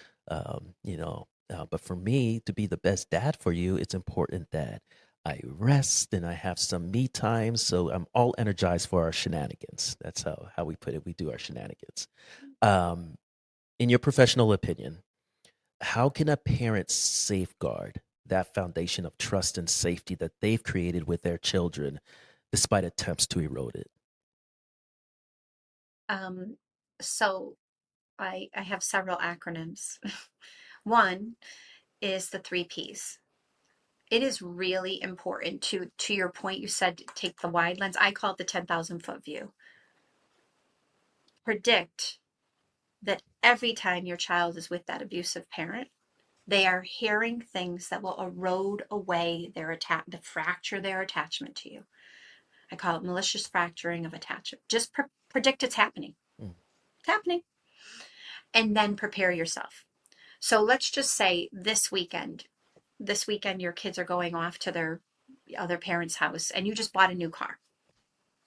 But for me to be the best dad for you, it's important that I rest and I have some me time. So I'm all energized for our shenanigans. That's how we put it. We do our shenanigans. Um, in your professional opinion, how can a parent safeguard that foundation of trust and safety that they've created with their children despite attempts to erode it? Um, so I have several acronyms. One is the three P's. It is really important to your point. You said take the wide lens. I call it the 10,000-foot view. Predict that every time your child is with that abusive parent, they are hearing things that will erode away to fracture their attachment to you. I call it malicious fracturing of attachment. Just predict it's happening. Mm, It's happening. And then prepare yourself. So let's just say this weekend your kids are going off to their other parent's house and you just bought a new car.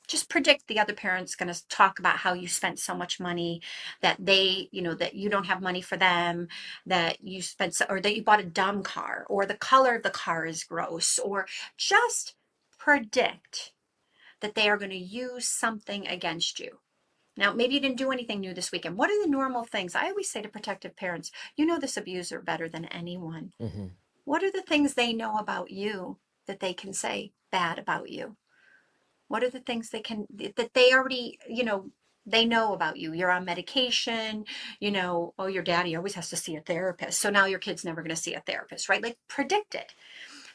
Just predict the other parent's going to talk about how you spent so much money, that that you don't have money for them, that you spent or that you bought a dumb car, or the color of the car is gross, or just predict that they are going to use something against you. Now, maybe you didn't do anything new this weekend. What are the normal things? I always say to protective parents, you know this abuser better than anyone. hmm What are the things they know about you that they can say bad about you? What are the things that they already, they know about you? You're on medication, oh, your daddy always has to see a therapist. So now your kid's never going to see a therapist, right? Like predict it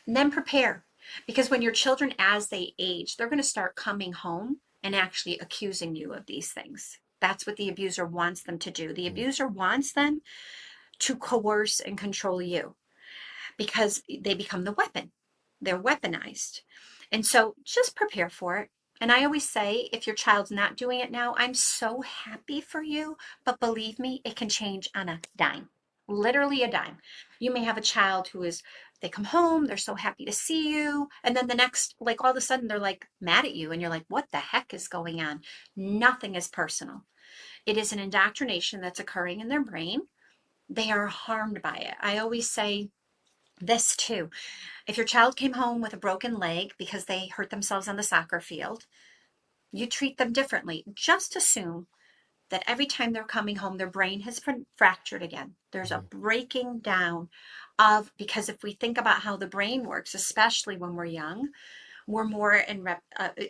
and then prepare. Because when your children, as they age, they're going to start coming home and actually accusing you of these things. That's what the abuser wants them to do. The mm abuser wants them to coerce and control you because they become the weapon. They're weaponized. And so just prepare for it. And I always say, if your child's not doing it now, I'm so happy for you. But believe me, it can change on a dime, literally a dime. You may have a child they come home, they're so happy to see you. And then the next, like all of a sudden, they're like mad at you. And you're like, what the heck is going on? Nothing is personal. It is an indoctrination that's occurring in their brain. They are harmed by it. I always say, this too. If your child came home with a broken leg because they hurt themselves on the soccer field, you treat them differently. Just assume that every time they're coming home, their brain has been fractured again. There's a mm breaking down because if we think about how the brain works, especially when we're young, We're more in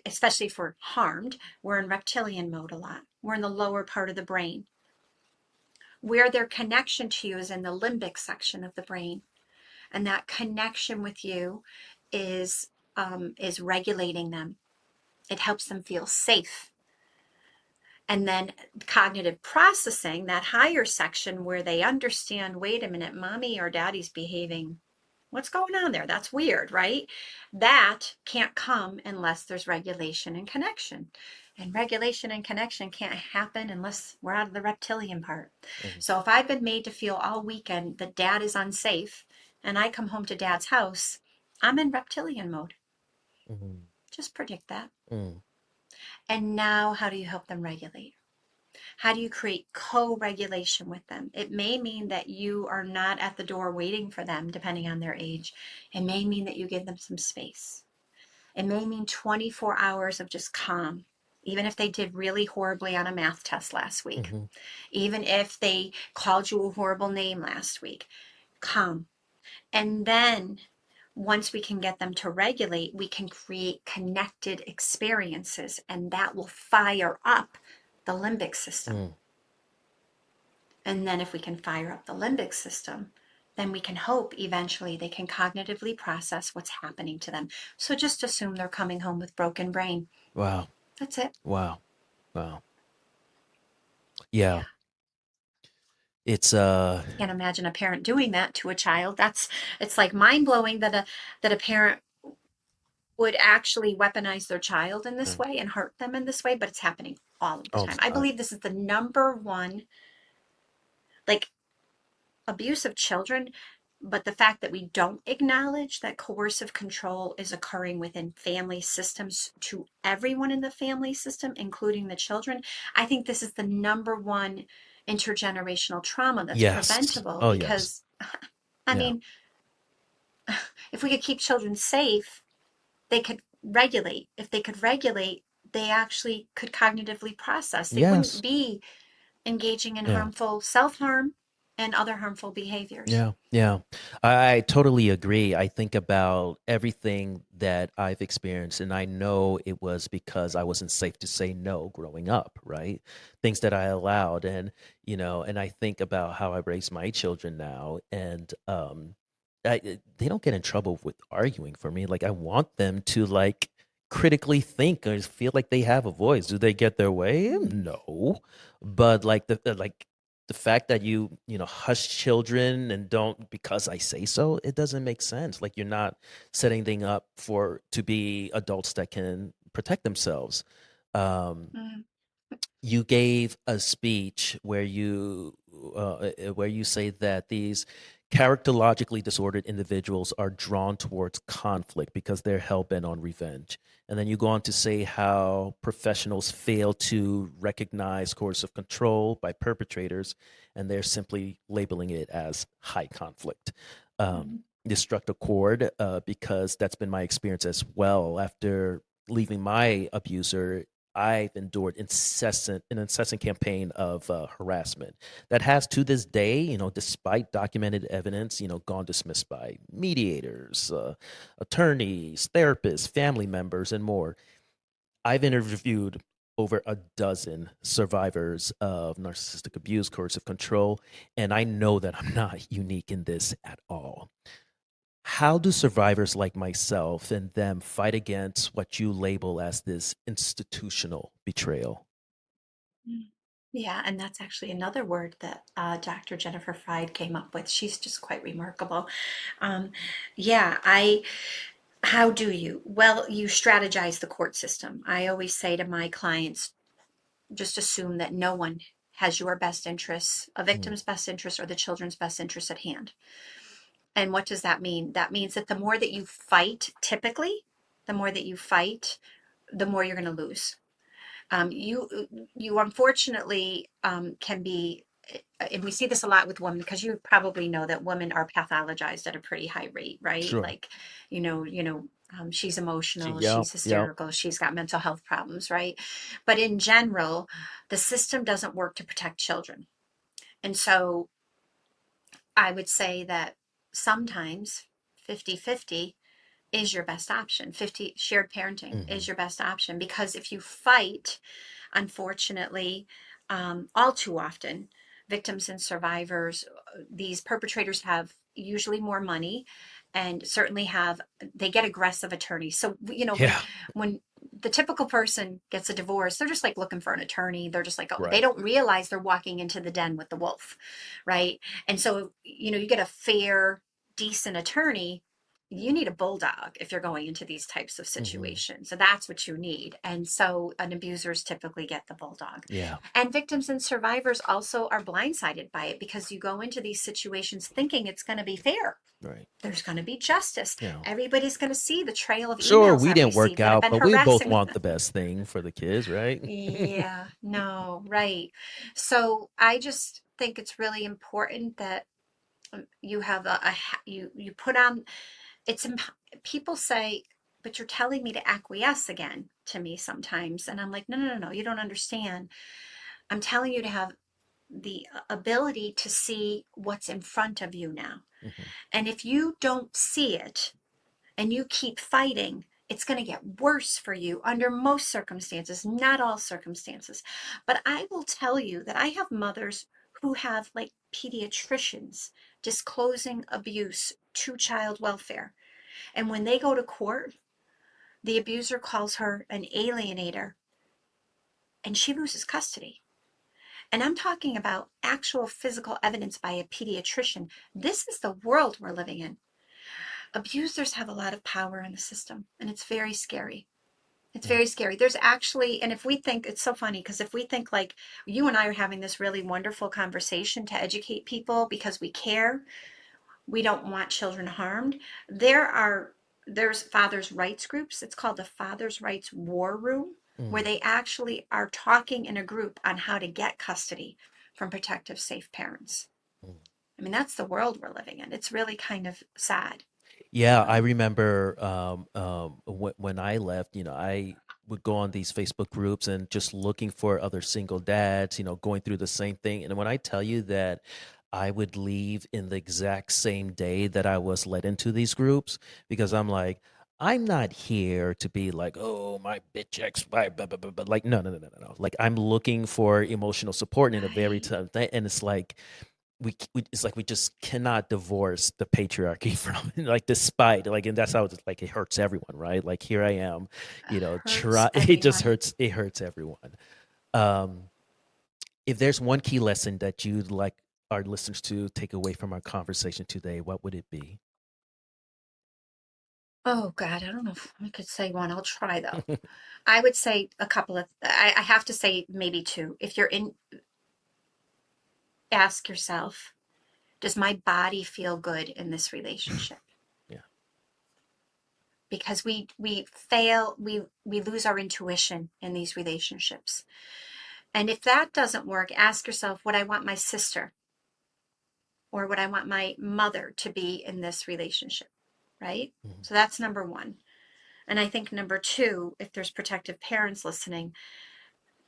especially if we're harmed, we're in reptilian mode a lot. We're in the lower part of the brain. Where their connection to you is in the limbic section of the brain, and that connection with you is regulating them. It helps them feel safe. And then cognitive processing, that higher section where they understand, wait a minute, mommy or daddy's behaving. What's going on there? That's weird, right? That can't come unless there's regulation and connection. And regulation and connection can't happen unless we're out of the reptilian part. Mhm. So if I've been made to feel all weekend that dad is unsafe and I come home to dad's house, I'm in reptilian mode. Mhm. Just predict that. Mm. And now, how do you help them regulate? How do you create co-regulation with them? It may mean that you are not at the door waiting for them, depending on their age. It may mean that you give them some space. It may mean 24 hours of just calm, even if they did really horribly on a math test last week, Mhm. even if they called you a horrible name last week. Calm. And then once we can get them to regulate, we can create connected experiences, and that will fire up the limbic system. Mm. And then if we can fire up the limbic system, then we can hope eventually they can cognitively process what's happening to them. So just assume they're coming home with broken brain. Wow. That's it. Wow. Wow. Yeah. Yeah. It's Can't imagine a parent doing that to a child. It's like mind blowing that a parent would actually weaponize their child in this mm, way and hurt them in this way, but it's happening all of the all the time. I time. believe this is the number one, like, abuse of children, but the fact that we don't acknowledge that coercive control is occurring within family systems to everyone in the family system, including the children, I think this is the number one intergenerational trauma that's Yes. preventable Oh yes. because, I Yeah. mean, if we could keep children safe, they could regulate. If they could regulate, they actually could cognitively process. They wouldn't Yes. be engaging in Yeah. harmful self harm and other harmful behaviors. Yeah, yeah. I totally agree. I think about everything that I've experienced, and I know it was because I wasn't safe to say no growing up, right? Things that I allowed. And I think about how I raise my children now, and they don't get in trouble with arguing for me. Like, I want them to, like, critically think or feel like they have a voice. Do they get their way? No. But, like, the fact that you hush children and don't because I say so, it doesn't make sense. Like, you're not setting them up for to be adults that can protect themselves. um Mm. you gave a speech where you say that these characterologically disordered individuals are drawn towards conflict because they're hell-bent on revenge. And then you go on to say how professionals fail to recognize coercive control by perpetrators, and they're simply labeling it as high conflict. Um, Mhm. this struck a chord because that's been my experience as well. After leaving my abuser, I've endured an incessant campaign of harassment that has, to this day, despite documented evidence, gone dismissed by mediators, attorneys, therapists, family members, and more. I've interviewed over a dozen survivors of narcissistic abuse, coercive control, and I know that I'm not unique in this at all. How do survivors like myself and them fight against what you label as this institutional betrayal? Mm. Yeah, and that's actually another word that Dr. Jennifer Fried came up with. She's just quite remarkable. Um, yeah, how do you? Well, you strategize the court system. I always say to my clients, just assume that no one has your best interests, a Mm. victim's best interest, or the children's best interest at hand. And what does that mean? That means that the more that you fight, typically, the more that you fight, the more you're going to lose. You unfortunately can be, and we see this a lot with women because you probably know that women are pathologized at a pretty high rate, right? Sure. Like, she's emotional, Yep. she's Yep. hysterical, she's got mental health problems, right? But in general, the system doesn't work to protect children. And so I would say that sometimes 50-50, is your best option. 50 shared parenting Hmm. is your best option, because if you fight, unfortunately, all too often, victims and survivors, these perpetrators have usually more money, and certainly they get aggressive attorneys. So, Yeah. when the typical person gets a divorce, they're just like looking for an attorney. They're just like, oh, they Right. don't realize they're walking into the den with the wolf, right? And so, you get a fair, decent attorney. You need a bulldog if you're going into these types of Hmm. situations. So that's what you need. And so an abusers typically get the bulldog. Yeah. And victims and survivors also are blindsided by it, because you go into these situations thinking it's going to be fair. Right. There's going to be justice. Yeah. Everybody's going to see the trail of Sure, emails we I've didn't work received that have out, been but we both harassing. want the best thing for the kids, right? Yeah, no, right. So I just think it's really important that you have you put on, it's people say, but you're telling me to acquiesce again to me sometimes. And I'm like, no, no, no, no, you don't understand. I'm telling you to have the ability to see what's in front of you now. Hmm. And if you don't see it and you keep fighting, it's going to get worse for you under most circumstances, not all circumstances. But I will tell you that I have mothers who have like pediatricians disclosing abuse to child welfare. And when they go to court, the abuser calls her an alienator and she loses custody. And I'm talking about actual physical evidence by a pediatrician. This is the world we're living in. Abusers have a lot of power in the system, and it's very scary. It's very scary. There's actually, and if we think, it's so funny, because if we think like you and I are having this really wonderful conversation to educate people because we care, we don't want children harmed. There's fathers' rights groups. It's called the Fathers' Rights War Room, where Mm. they actually are talking in a group on how to get custody from protective, safe parents. Mm. I mean, that's the world we're living in. It's really kind of sad. Yeah, I Um, remember when I left, I would go on these Facebook groups and just looking for other single dads, going through the same thing. And when I tell you that I would leave in the exact same day that I was let into these groups, because I'm like, I'm not here to be like, oh, my bitch ex, wife, blah, blah, blah, blah. Like, no, no, no, no, no, no. Like, I'm looking for emotional support in a very right. tough thing. And it's like, we it's like we just cannot divorce the patriarchy from like despite like, and that's how it's like it hurts everyone, right? Like here I am, Hurts try it just everyone. hurts, it hurts everyone. um if there's one key lesson that you'd like our listeners to take away from our conversation today, what would it be? Oh God, I don't know if I could say one. I'll try though. I would say a couple of, I have to say maybe two. If you're in, ask yourself, does my body feel good in this relationship? Yeah. Because we fail, we lose our intuition in these relationships. And if that doesn't work, ask yourself, would I want my sister or would I want my mother to be in this relationship? Right? Mhm. So that's number one. And I think number two, if there's protective parents listening,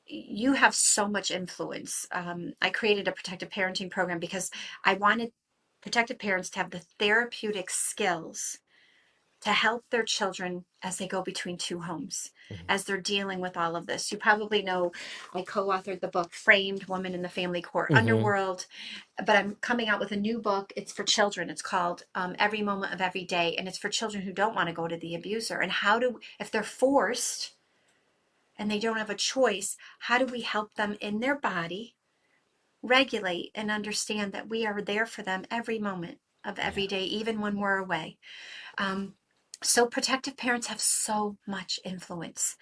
you have so much influence. I created a protective parenting program because I wanted protective parents to have the therapeutic skills to help their children as they go between two homes, Mhm. as they're dealing with all of this. You probably know I co authored the book Framed Woman in the Family Court Mhm. Underworld, but I'm coming out with a new book. It's for children. It's called Every Moment of Every Day. And it's for children who don't want to go to the abuser. And if they're forced and they don't have a choice, how do we help them in their body regulate and understand that we are there for them every moment of Yeah. every day, even when we're away? Um, so protective parents have so much influence.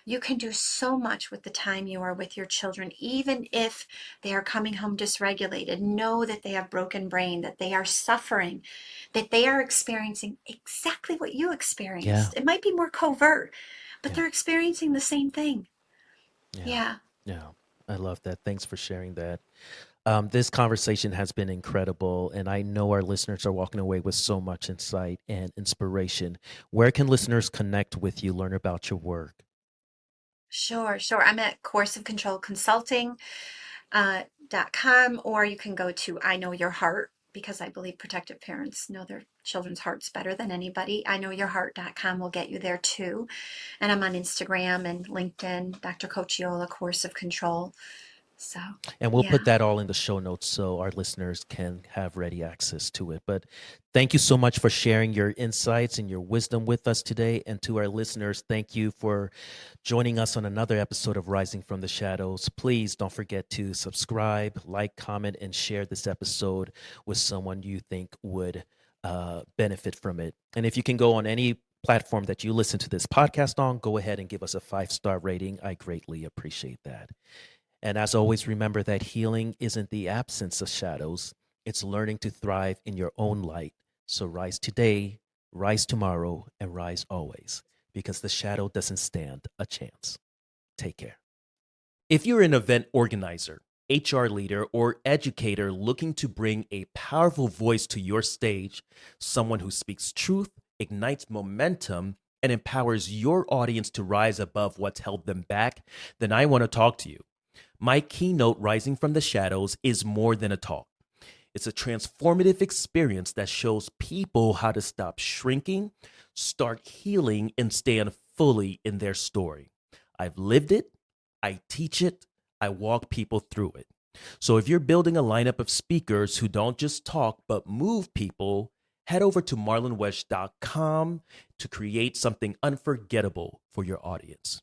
You can do so much with the time you are with your children, even if they are coming home dysregulated. Know that they have broken brain, that they are suffering, that they are experiencing exactly what you Yeah. experienced. It might be more covert, but Yeah. they're experiencing the same thing. Yeah. Yeah. Yeah. I love that. Thanks for sharing that. This conversation has been incredible, and I know our listeners are walking away with so much insight and inspiration. Where can listeners connect with you, learn about your work? Sure, sure. I'm at coercive control consulting .com, or you can go to I Know Your Heart, because I believe protective parents know their children's hearts better than anybody. I know yourheart.com will get you there too. And I'm on Instagram and LinkedIn, Dr. Cocchiola, Coercive Control. So, And we'll yeah. put that all in the show notes so our listeners can have ready access to it. But thank you so much for sharing your insights and your wisdom with us today. And to our listeners, thank you for joining us on another episode of Rising from the Shadows. Please don't forget to subscribe, like, comment, and share this episode with someone you think would benefit from it. And if you can go on any platform that you listen to this podcast on, go ahead and give us a 5-star rating. I greatly appreciate that. And as always, remember that healing isn't the absence of shadows, it's learning to thrive in your own light. So rise today, rise tomorrow, and rise always, because the shadow doesn't stand a chance. Take care. If you're an event organizer, HR leader, or educator looking to bring a powerful voice to your stage, someone who speaks truth, ignites momentum, and empowers your audience to rise above what's held them back, then I want to talk to you. My keynote, Rising from the Shadows, is more than a talk. It's a transformative experience that shows people how to stop shrinking, start healing, and stand fully in their story. I've lived it, I teach it, I walk people through it. So if you're building a lineup of speakers who don't just talk but move people, head over to marlonwesh.com to create something unforgettable for your audience.